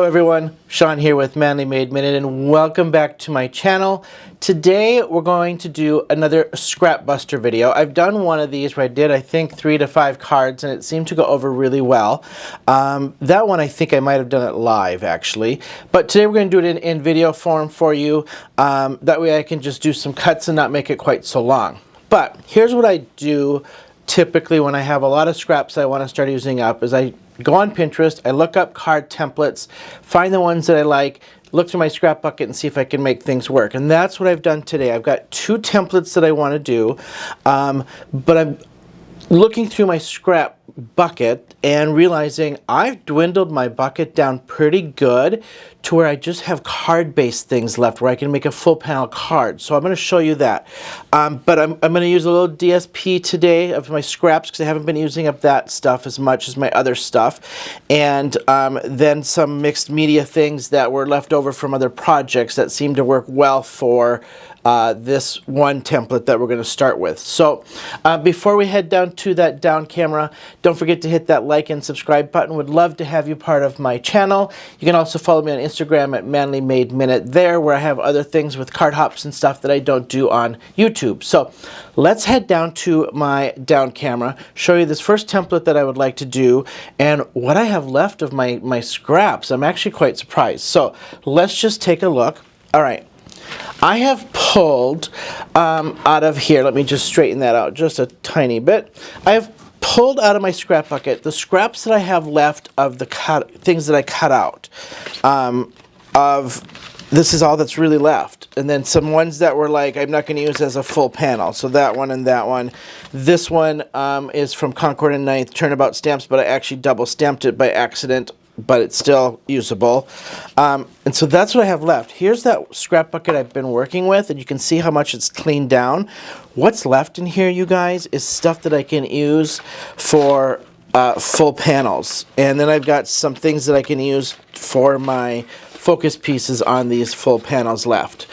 everyone, Shawn here with Manly Made Minute, and welcome back to my channel. Today we're going to do another scrap buster video. I've done one of these where I did, I think, 3 to 5 cards, and it seemed to go over really well. That one I think I might have done it live actually, but today we're going to do it in video form for you. That way I can just do some cuts and not make it quite so long. But here's what I do typically when I have a lot of scraps I want to start using up is I go on Pinterest, I look up card templates, find the ones that I like, look through my scrap bucket and see if I can make things work. And that's what I've done today. I've got 2 templates that I want to do, but I'm looking through my scrap bucket and realizing I've dwindled my bucket down pretty good to where I just have card-based things left where I can make a full panel card. So I'm going to show you that. But I'm going to use a little DSP today of my scraps because I haven't been using up that stuff as much as my other stuff. And then some mixed media things that were left over from other projects that seem to work well for this one template that we're going to start with. So before we head down to that down camera, don't forget to hit that like and subscribe button. Would love to have you part of my channel. You can also follow me on Instagram at Manly Made Minute there, where I have other things with card hops and stuff that I don't do on YouTube. So let's head down to my down camera, show you this first template that I would like to do and what I have left of my scraps. I'm actually quite surprised. So let's just take a look. All right. I have pulled out of here, let me just straighten that out just a tiny bit. I have pulled out of my scrap bucket the scraps that I have left of the things that I cut out. This is all that's really left. And then some ones that were like, I'm not going to use as a full panel. So that one and that one. This one is from Concord and 9th Turnabout Stamps, but I actually double stamped it by accident, but it's still usable. And so that's what I have left. Here's that scrap bucket I've been working with, and you can see how much it's cleaned down. What's left in here, you guys, is stuff that I can use for full panels. And then I've got some things that I can use for my focus pieces on these full panels left.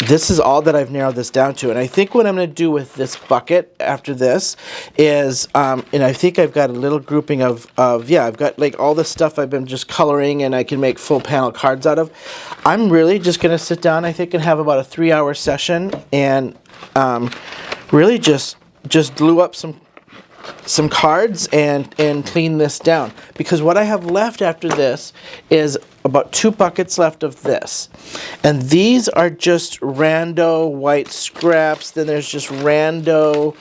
This is all that I've narrowed this down to, and I think what I'm going to do with this bucket after this is, and I think I've got a little grouping of yeah, I've got like all the stuff I've been just coloring and I can make full panel cards out of. I'm really just going to sit down, I think, and have about a 3-hour session and really just glue up some cards and clean this down, because what I have left after this is about 2 buckets left of this, and these are just rando white scraps. Then there's just rando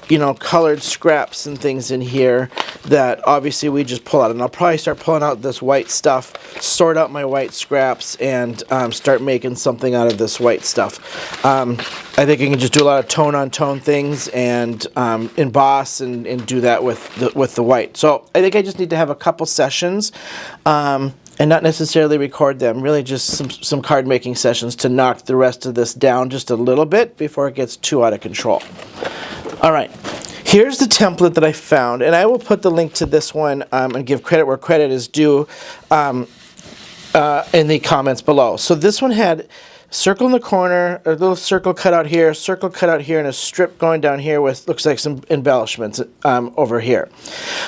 you know, colored scraps and things in here that obviously we just pull out, and I'll probably start pulling out this white stuff, sort out my white scraps, and start making something out of this white stuff. I think I can just do a lot of tone on tone things and emboss and do that with the white. So I think I just need to have a couple sessions and not necessarily record them, really just some card making sessions to knock the rest of this down just a little bit before it gets too out of control. All right, here's the template that I found, and I will put the link to this one and give credit where credit is due in the comments below. So this one had circle in the corner, a little circle cut out here, circle cut out here, and a strip going down here with, looks like some embellishments over here.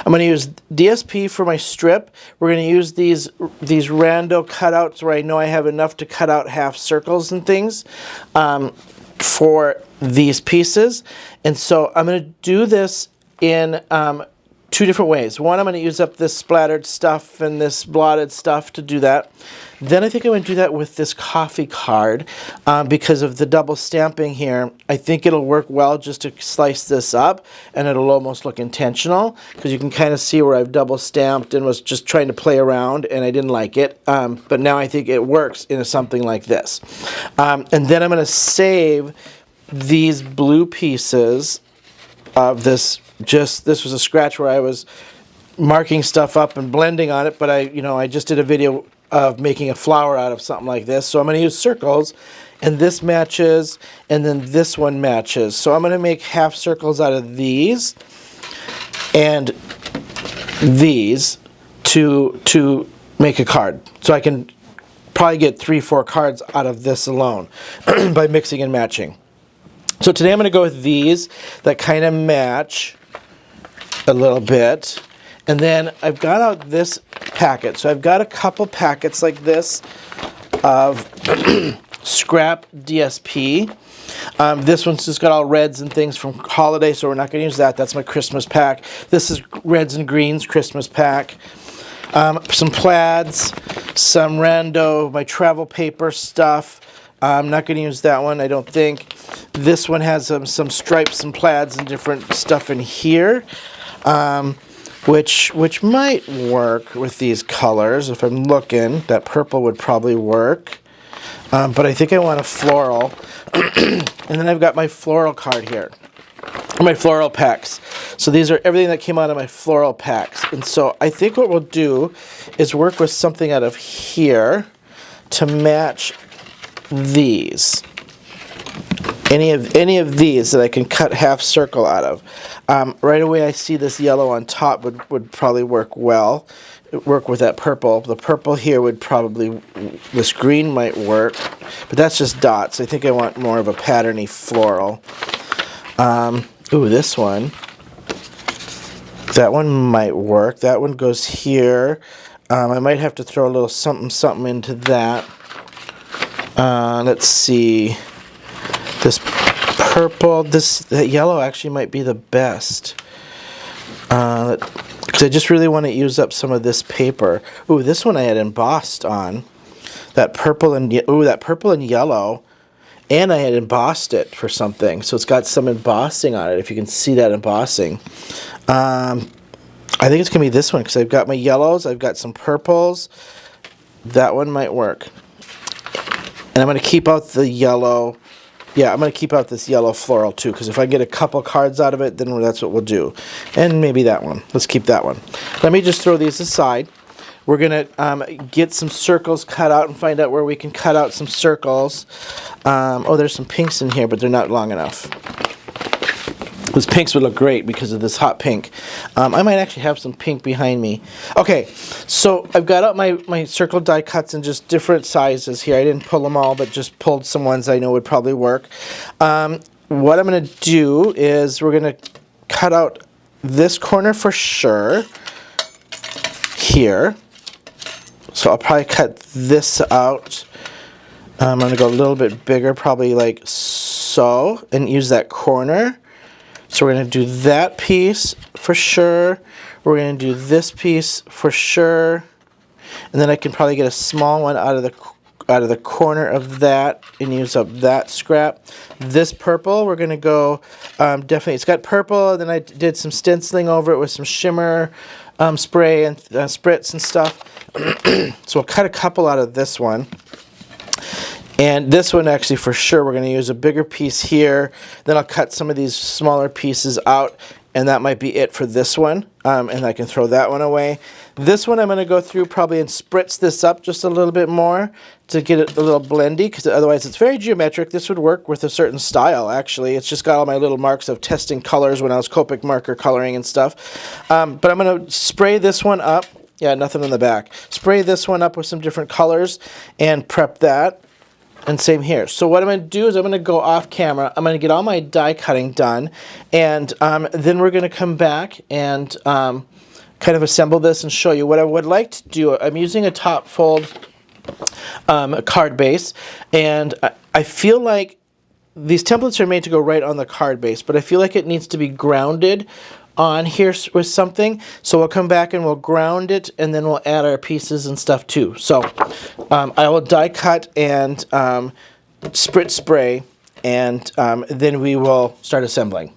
I'm going to use DSP for my strip. We're going to use these rando cutouts where I know I have enough to cut out half circles and things for these pieces. And so I'm going to do this in 2 different ways. One, I'm going to use up this splattered stuff and this blotted stuff to do that. Then I think I'm going to do that with this coffee card because of the double stamping here. I think it'll work well just to slice this up, and it'll almost look intentional because you can kind of see where I've double stamped and was just trying to play around and I didn't like it. But now I think it works in something like this. And then I'm going to save these blue pieces of this. This was a scratch where I was marking stuff up and blending on it, but I just did a video of making a flower out of something like this. So I'm going to use circles, and this matches, and then this one matches. So I'm going to make half circles out of these and these to make a card. So I can probably get 3-4 cards out of this alone by mixing and matching. So today I'm going to go with these that kind of match a little bit. And then I've got out this packet. So I've got a couple packets like this of scrap DSP. This one's just got all reds and things from holiday, so we're not going to use that. That's my Christmas pack. This is reds and greens Christmas pack. Some plaids, some rando, my travel paper stuff. I'm not going to use that one, I don't think. This one has some stripes and plaids and different stuff in here, which might work with these colors. If I'm looking, that purple would probably work. But I think I want a floral. And then I've got my floral card here. My floral packs. So these are everything that came out of my floral packs. And so I think what we'll do is work with something out of here to match these. Any of these that I can cut half circle out of. Right away I see this yellow on top would probably work well. Work with that purple. The purple here would probably, this green might work, but that's just dots. I think I want more of a patterny floral. Ooh, this one. That one might work. That one goes here. I might have to throw a little something into that. Let's see. This purple, that yellow actually might be the best. Because I just really want to use up some of this paper. Ooh, this one I had embossed on. That purple and yellow. And I had embossed it for something. So it's got some embossing on it, if you can see that embossing. I think it's going to be this one, because I've got my yellows, I've got some purples. That one might work. And I'm going to keep out the yellow. Yeah, I'm going to keep out this yellow floral too, because if I get a couple cards out of it, then that's what we'll do. And maybe that one. Let's keep that one. Let me just throw these aside. We're going to get some circles cut out and find out where we can cut out some circles. Oh, there's some pinks in here, but they're not long enough. Those pinks would look great because of this hot pink. I might actually have some pink behind me. Okay, so I've got out my circle die cuts in just different sizes here. I didn't pull them all, but just pulled some ones I know would probably work. What I'm going to do is we're going to cut out this corner for sure here. So I'll probably cut this out. I'm going to go a little bit bigger, probably like so, and use that corner. So we're going to do that piece for sure. We're going to do this piece for sure. And then I can probably get a small one out of the corner of that and use up that scrap. This purple, we're going to go, definitely, it's got purple, and then I did some stenciling over it with some shimmer spray and spritz and stuff. So we'll cut a couple out of this one. And this one actually for sure we're going to use a bigger piece here. Then I'll cut some of these smaller pieces out, and that might be it for this one. And I can throw that one away. This one I'm going to go through probably and spritz this up just a little bit more to get it a little blendy, because otherwise it's very geometric. This would work with a certain style actually. It's just got all my little marks of testing colors when I was Copic marker coloring and stuff. But I'm going to spray this one up. Yeah, nothing in the back. Spray this one up with some different colors and prep that. And same here. So what I'm going to do is I'm going to go off camera. I'm going to get all my die cutting done. And then we're going to come back and kind of assemble this and show you. What I would like to do, I'm using a top fold card base. And I feel like these templates are made to go right on the card base. But I feel like it needs to be grounded on here with something. So we'll come back and we'll ground it, and then we'll add our pieces and stuff too. So I will die cut and spritz spray, and then we will start assembling.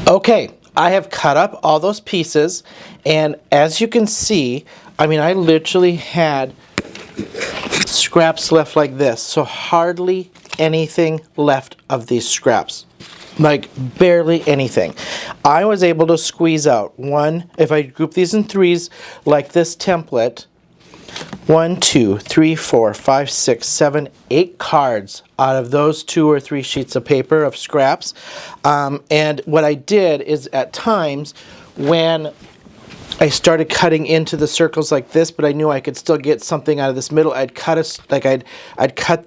Okay, I have cut up all those pieces, and as you can see, I mean, I literally had scraps left like this, so hardly anything left of these scraps. Like barely anything. I was able to squeeze out one, if I group these in threes like this template, 1, 2, 3, 4, 5, 6, 7, 8 cards out of those 2 or 3 sheets of paper of scraps. And what I did is at times when I started cutting into the circles like this, but I knew I could still get something out of this middle. I'd cut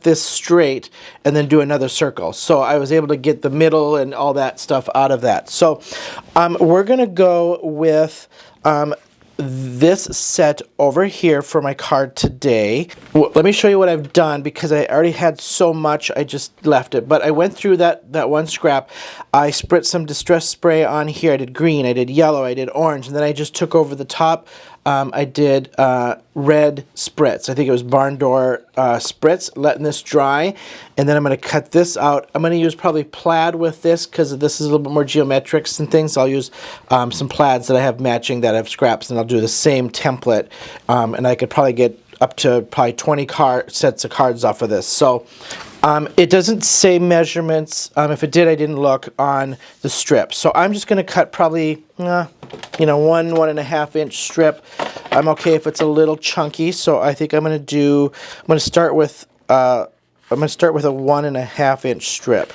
this straight and then do another circle. So I was able to get the middle and all that stuff out of that. So we're going to go with this set over here for my card today. Let me show you what I've done, because I already had so much I just left it. But I went through that one scrap. I spritzed some distress spray on here. I did green, I did yellow, I did orange, and then I just took over the top. I did red spritz. I think it was barn door spritz, letting this dry. And then I'm going to cut this out. I'm going to use probably plaid with this, because this is a little bit more geometrics and things. So I'll use some plaids that I have matching that have scraps, and I'll do the same template. And I could probably get up to probably 20 sets of cards off of this. So it doesn't say measurements. If it did, I didn't look on the strip. So I'm just going to cut probably, you know, 1.5 inch strip. I'm okay if it's a little chunky. So I think I'm going to start with a 1.5 inch strip.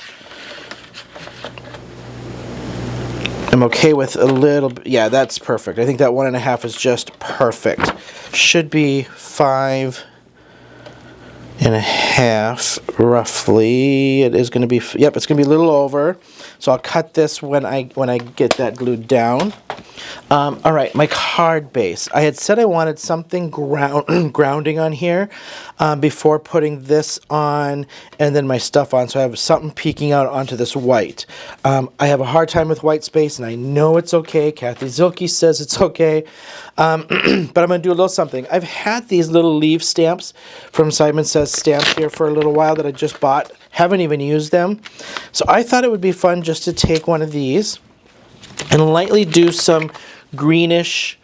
I'm okay with a little bit. Yeah, that's perfect. I think that 1.5 is just perfect. Should be 5.5 roughly. It is going to be, yep, it's going to be a little over. So I'll cut this when I get that glued down. All right, my card base. I had said I wanted something grounding on here before putting this on and then my stuff on, so I have something peeking out onto this white. I have a hard time with white space, and I know it's okay. Kathy Zilke says it's okay. But I'm going to do a little something. I've had these little leaf stamps from Simon Says Stamps here for a little while that I just bought. Haven't even used them. So I thought it would be fun just to take one of these and lightly do some greenish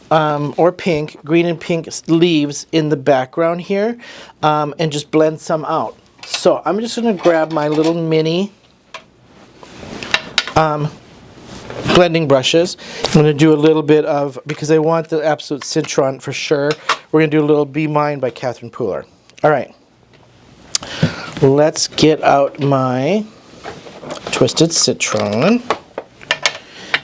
or pink, green and pink leaves in the background here, and just blend some out. So I'm just going to grab my little mini blending brushes. I'm going to do a little bit of, because I want the absolute citron for sure, we're going to do a little Be Mine by Catherine Pooler. All right, let's get out my Twisted Citron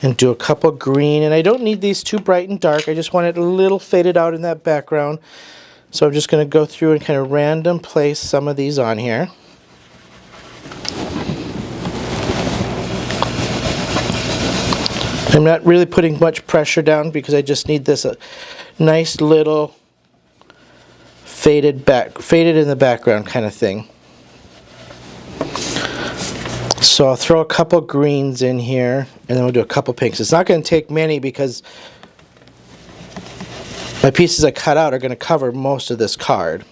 and do a couple green. And I don't need these too bright and dark. I just want it a little faded out in that background. So I'm just going to go through and kind of random place some of these on here. I'm not really putting much pressure down because I just need this nice little faded in the background kind of thing. So I'll throw a couple greens in here, and then we'll do a couple pinks. It's not going to take many because my pieces I cut out are going to cover most of this card.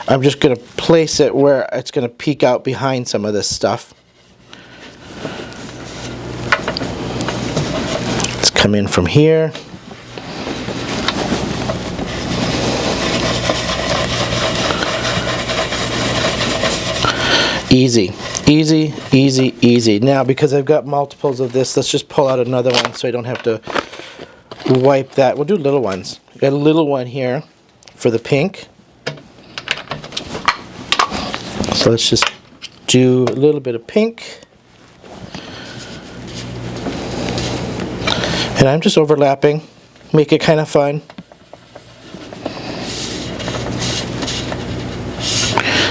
I'm just going to place it where it's going to peek out behind some of this stuff. Let's come in from here. Easy. Easy, easy, easy. Now, because I've got multiples of this, let's just pull out another one so I don't have to wipe that. We'll do little ones. Got a little one here for the pink. So let's just do a little bit of pink. And I'm just overlapping. Make it kind of fun.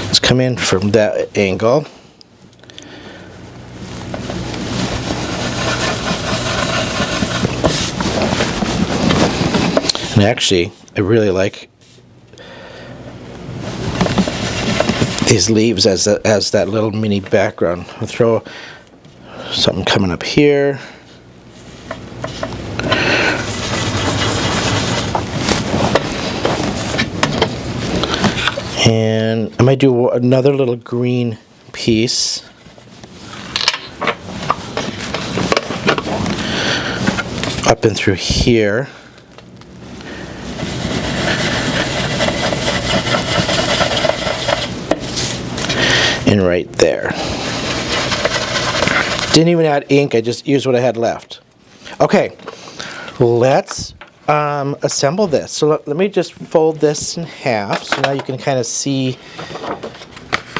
Let's come in from that angle. And actually, I really like these leaves as that little mini background. I'll throw something coming up here. And I might do another little green piece. Up and through here. And right there. Didn't even add ink, I just used what I had left. Okay, let's assemble this. So let me just fold this in half, so now you can kind of see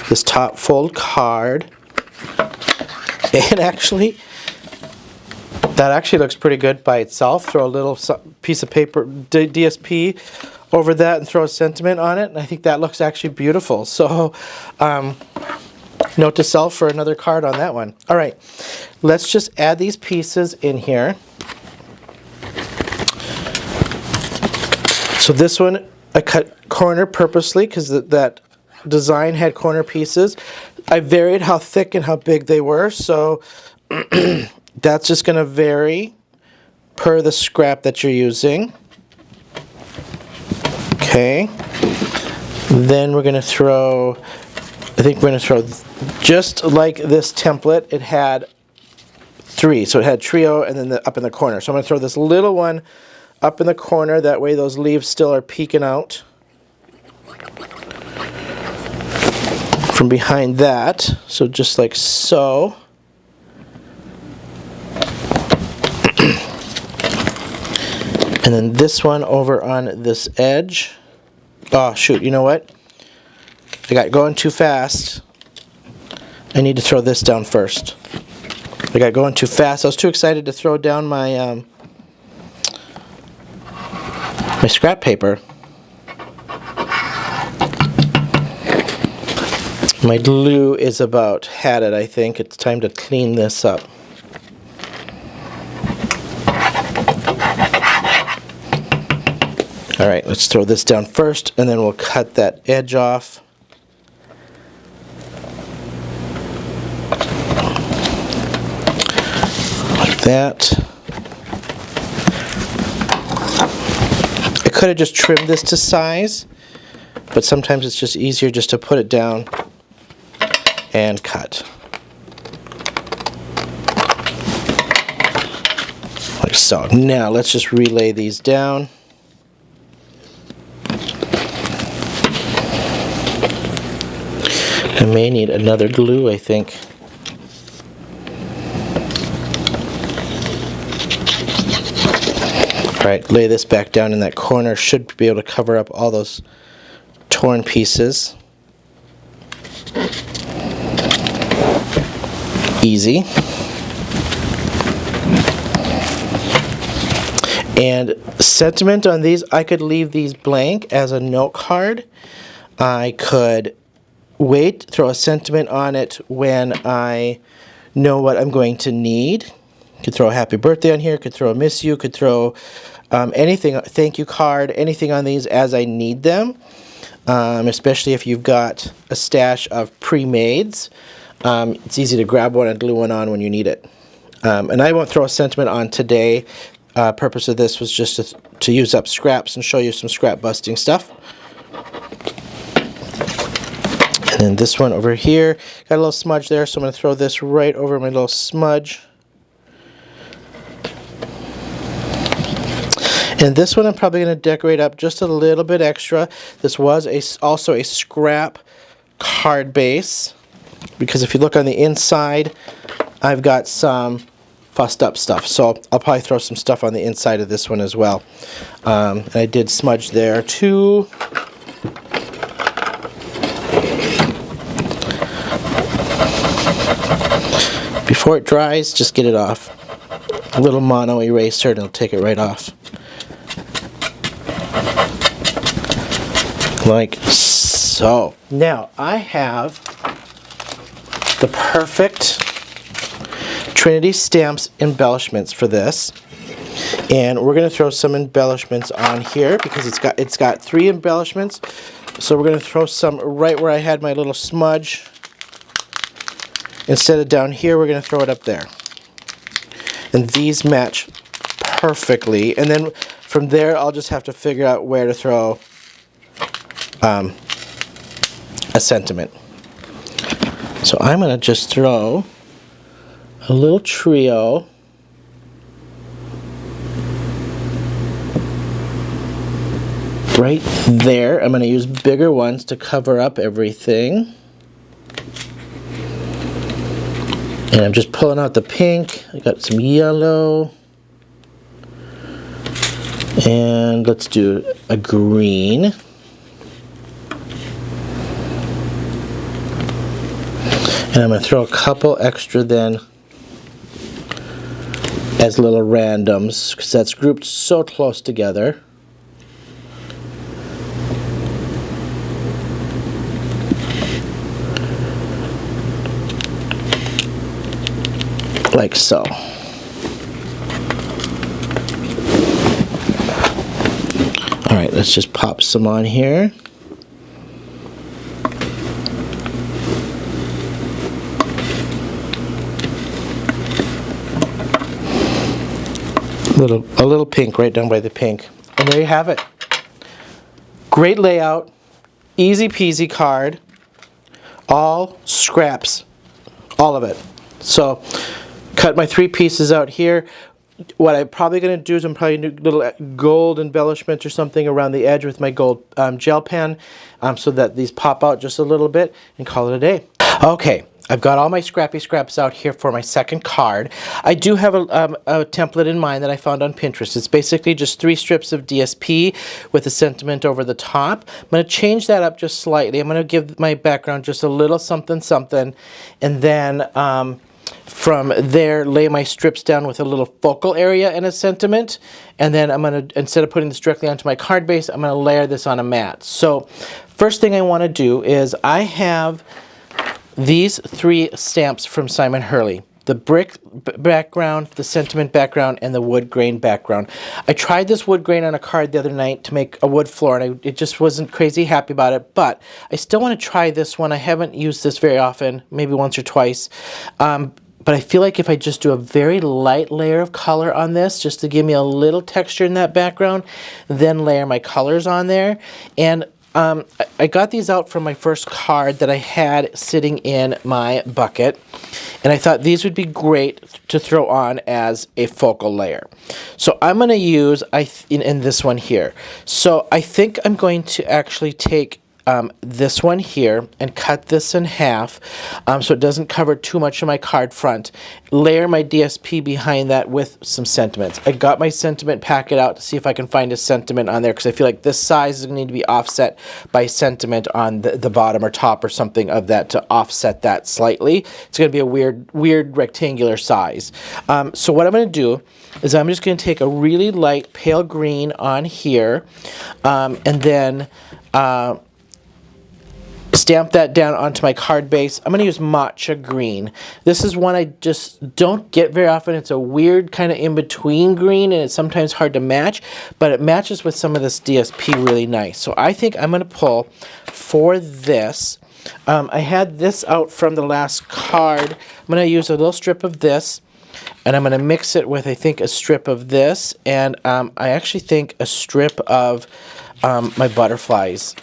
this top fold card. And actually, that actually looks pretty good by itself. Throw a little piece of paper, DSP, over that and throw a sentiment on it, and I think that looks actually beautiful. So, note to self for another card on that one. All right, let's just add these pieces in here. So this one I cut corner purposely because that design had corner pieces. I varied how thick and how big they were, so that's just going to vary per the scrap that you're using. Okay. Then we're going to throw, I think we're going to throw, just like this template, it had 3. So it had trio and then up in the corner. So I'm going to throw this little one up in the corner. That way those leaves still are peeking out from behind that. So just like so. And then this one over on this edge. Oh shoot, you know what? I got going too fast. I need to throw this down first. I got going too fast. I was too excited to throw down my my scrap paper. My glue is about had it, I think. It's time to clean this up. Alright, let's throw this down first, and then we'll cut that edge off. Like that. I could have just trimmed this to size, but sometimes it's just easier just to put it down and cut. Like so. Now let's just relay these down. I may need another glue, I think. Alright, lay this back down in that corner. Should be able to cover up all those torn pieces. Easy. And sentiment on these, I could leave these blank as a note card. I could wait, throw a sentiment on it when I know what I'm going to need. Could throw a happy birthday on here, could throw a miss you, could throw anything, thank you card, anything on these as I need them. Especially if you've got a stash of pre-mades. It's easy to grab one and glue one on when you need it. And I won't throw a sentiment on today. Purpose of this was just to use up scraps and show you some scrap busting stuff. And then this one over here, got a little smudge there, so I'm going to throw this right over my little smudge. And this one I'm probably going to decorate up just a little bit extra. This was also a scrap card base, because if you look on the inside, I've got some fussed up stuff. So I'll probably throw some stuff on the inside of this one as well. And I did smudge there too. Before it dries, just get it off. A little mono eraser and it'll take it right off. Like so. Now I have the perfect Trinity Stamps embellishments for this. And we're going to throw some embellishments on here because it's got 3 embellishments. So we're going to throw some right where I had my little smudge. Instead of down here, we're going to throw it up there. And these match perfectly. And then from there, I'll just have to figure out where to throw a sentiment. So I'm going to just throw a little trio. Right there. I'm going to use bigger ones to cover up everything. And I'm just pulling out the pink. I got some yellow. And let's do a green. And I'm going to throw a couple extra then as little randoms, because that's grouped so close together. Like so. Alright, Let's just pop some on here. A little pink right down by the pink. And there you have it. Great layout, easy peasy card, all scraps, all of it. So cut my 3 pieces out here. What I'm probably going to do is I'm probably going to do a little gold embellishment or something around the edge with my gold gel pen so that these pop out just a little bit, and call it a day. Okay. I've got all my scrappy scraps out here for my second card. I do have a template in mind that I found on Pinterest. It's basically just 3 strips of DSP with a sentiment over the top. I'm going to change that up just slightly. I'm going to give my background just a little something something, and then from there lay my strips down with a little focal area and a sentiment, and then I'm going to, instead of putting this directly onto my card base, I'm going to layer this on a mat. So first thing I want to do is I have these 3 stamps from Simon Hurley. The brick background, the sentiment background, and the wood grain background. I tried this wood grain on a card the other night to make a wood floor, and it just wasn't crazy happy about it, but I still want to try this one. I haven't used this very often, maybe once or twice, but I feel like if I just do a very light layer of color on this, just to give me a little texture in that background, then layer my colors on there. And I got these out from my first card that I had sitting in my bucket, and I thought these would be great to throw on as a focal layer. So I'm going to use in this one here. So I think I'm going to actually take this one here and cut this in half so it doesn't cover too much of my card front. Layer my DSP behind that with some sentiments. I got my sentiment packet out to see if I can find a sentiment on there, because I feel like this size is going to need to be offset by sentiment on the bottom or top or something of that to offset that slightly. It's going to be a weird rectangular size. So what I'm going to do is I'm just going to take a really light pale green on here and then stamp that down onto my card base. I'm going to use matcha green. This is one I just don't get very often. It's a weird kind of in-between green, and it's sometimes hard to match, but it matches with some of this DSP really nice. So I think I'm going to pull for this. I had this out from the last card. I'm going to use a little strip of this, and I'm going to mix it with, I think, a strip of this, and I actually think a strip of my butterflies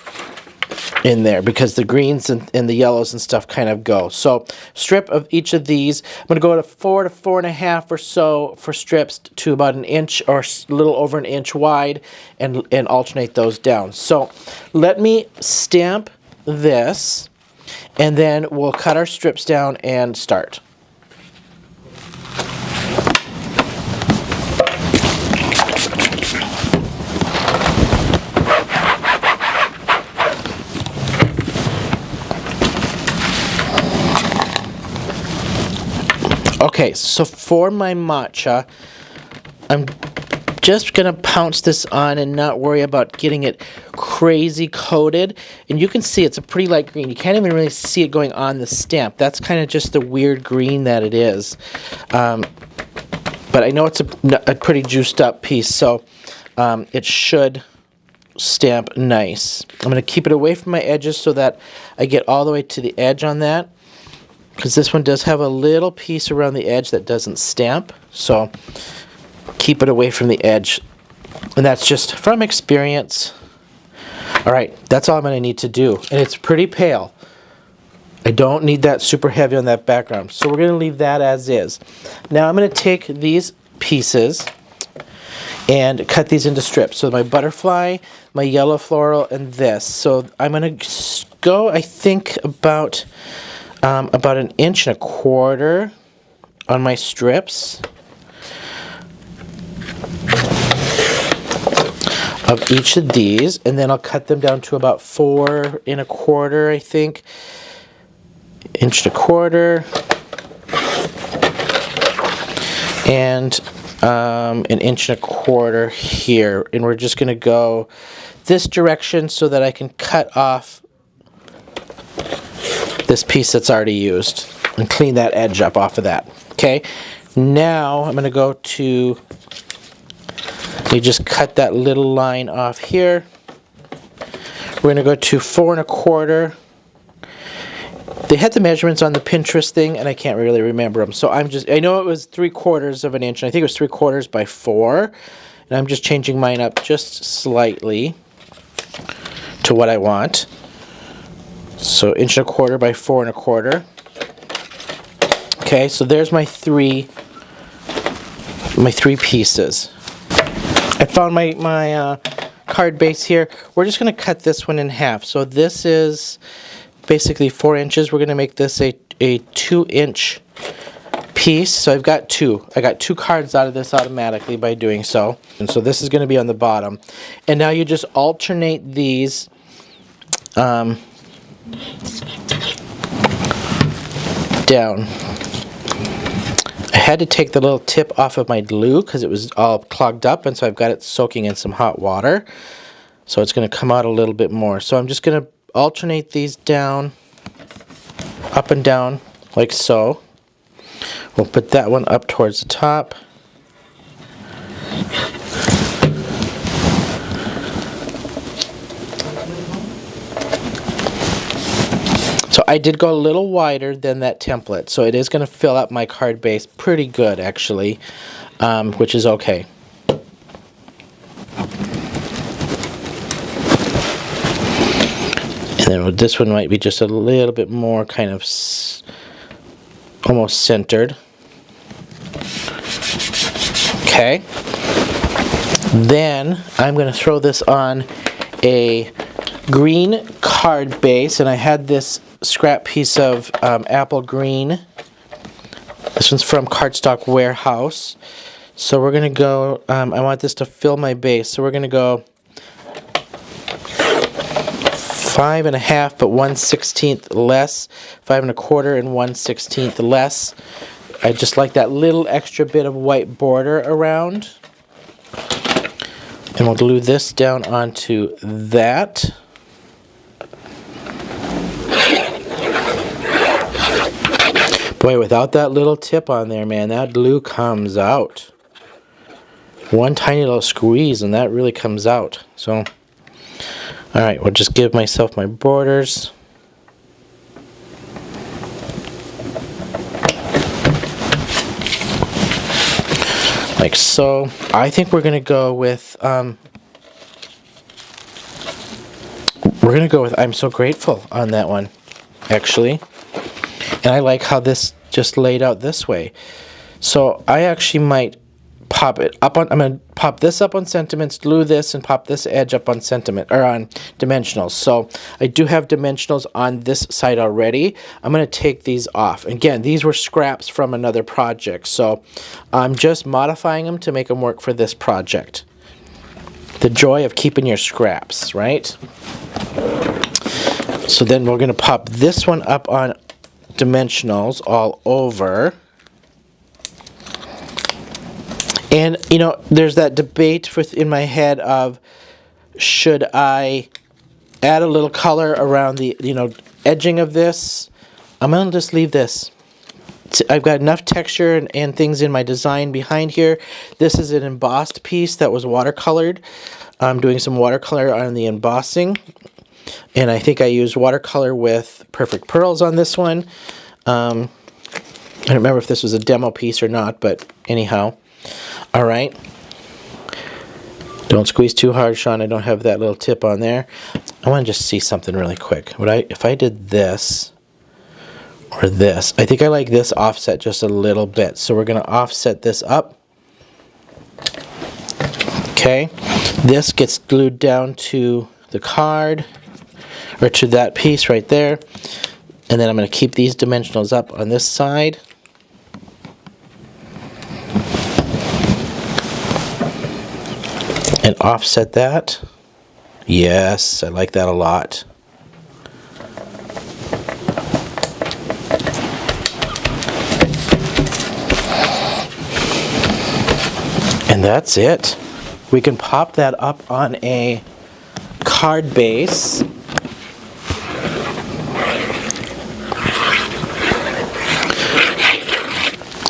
in there, because the greens and the yellows and stuff kind of go. So strip of each of these. I'm going to go to 4 to 4.5 or so for strips to about an inch or a little over an inch wide, and alternate those down. So let me stamp this, and then we'll cut our strips down and start. Okay, so for my matcha, I'm just going to pounce this on and not worry about getting it crazy coated. And you can see it's a pretty light green. You can't even really see it going on the stamp. That's kind of just the weird green that it is. But I know it's a pretty juiced up piece, so it should stamp nice. I'm going to keep it away from my edges so that I get all the way to the edge on that, because this one does have a little piece around the edge that doesn't stamp, so keep it away from the edge. And that's just from experience. All right, that's all I'm going to need to do. And it's pretty pale. I don't need that super heavy on that background, so we're going to leave that as is. Now I'm going to take these pieces and cut these into strips. So my butterfly, my yellow floral, and this. So I'm going to go, I think, about 1.25 inches on my strips of each of these, and then I'll cut them down to about 4.25, I think, 1.25 inches, and 1.25 inches here. And we're just going to go this direction so that I can cut off this piece that's already used and clean that edge up off of that. Okay, now I'm going to go to, you just cut that little line off here, We're going to go to 4 1/4. They had the measurements on the Pinterest thing, and I can't really remember them. So I know it was 3/4 of an inch, and I think it was 3/4 by 4. And I'm just changing mine up just slightly to what I want. So 1 1/4 by 4 1/4. Okay, so there's my three pieces. I found my card base here. We're just going to cut this one in half. So this is basically 4 inches. We're going to make this a 2-inch piece. So I've got two. I got 2 cards out of this automatically by doing so. And so this is going to be on the bottom. And now you just alternate these down. I had to take the little tip off of my glue because it was all clogged up, and so I've got it soaking in some hot water. So it's going to come out a little bit more. So I'm just going to alternate these down, up and down, like so. We'll put that one up towards the top. So I did go a little wider than that template, so it is going to fill up my card base pretty good, actually, which is okay. And then this one might be just a little bit more kind of almost centered. Okay. Then I'm going to throw this on a green card base, and I had this scrap piece of apple green. This one's from Cardstock Warehouse. So we're going to go, I want this to fill my base, so we're going to go 5 1/2 but 1/16 less, 5 1/4 and 1/16 less. I just like that little extra bit of white border around. And we'll glue this down onto that. Boy, without that little tip on there, man, that glue comes out. One tiny little squeeze and that really comes out. So, alright, we'll just give myself my borders. Like so. I think we're going to go with, I'm So Grateful on that one, actually. And I like how this just laid out this way. So I actually might pop it up on, I'm going to pop this up on sentiments, glue this, and pop this edge up on sentiment, or on dimensionals. So I do have dimensionals on this side already. I'm going to take these off. Again, these were scraps from another project. So I'm just modifying them to make them work for this project. The joy of keeping your scraps, right? So then we're going to pop this one up on dimensionals all over. And you know, there's that debate in my head of, should I add a little color around the edging of this? I'm gonna just leave this. I've got enough texture and things in my design behind here. This is an embossed piece that was watercolored. I'm doing some watercolor on the embossing. And I think I used watercolor with Perfect Pearls on this one. I don't remember if this was a demo piece or not, but anyhow. Alright. Don't squeeze too hard, Shawn. I don't have that little tip on there. I want to just see something really quick. If I did this or this, I think I like this offset just a little bit. So we're going to offset this up. Okay. This gets glued down to the card, or to that piece right there. And then I'm going to keep these dimensionals up on this side. And offset that. Yes, I like that a lot. And that's it. We can pop that up on a card base.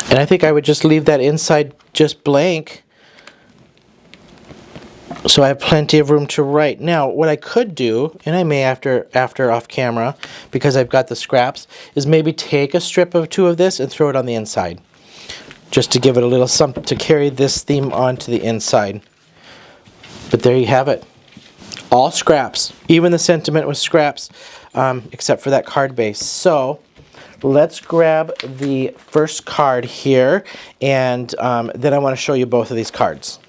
And I think I would just leave that inside just blank So I have plenty of room to write. Now, what I could do, and I may after off camera, because I've got the scraps, is maybe take a strip or two of this and throw it on the inside. Just to give it a little something to carry this theme onto the inside. But there you have it. All scraps. Even the sentiment was scraps, except for that card base. So let's grab the first card here, and then I want to show you both of these cards.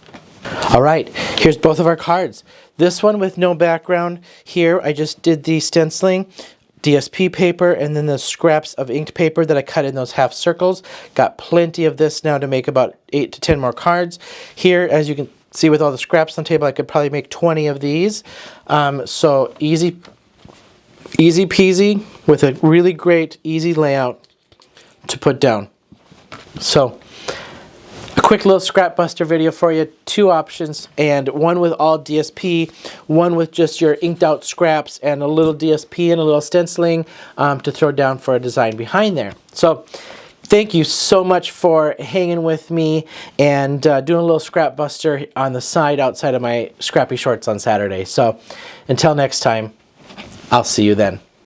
All right, here's both of our cards. This one with no background here, I just did the stenciling, DSP paper, and then the scraps of inked paper that I cut in those half circles. Got plenty of this now to make about 8 to 10 more cards. Here, as you can see with all the scraps on the table, I could probably make 20 of these. So easy peasy with a really great, easy layout to put down. So a quick little scrap buster video for you. 2 options, and one with all DSP, one with just your inked out scraps and a little DSP and a little stenciling to throw down for a design behind there. So thank you so much for hanging with me and doing a little scrap buster on the side outside of my scrappy shorts on Saturday. So until next time, I'll see you then.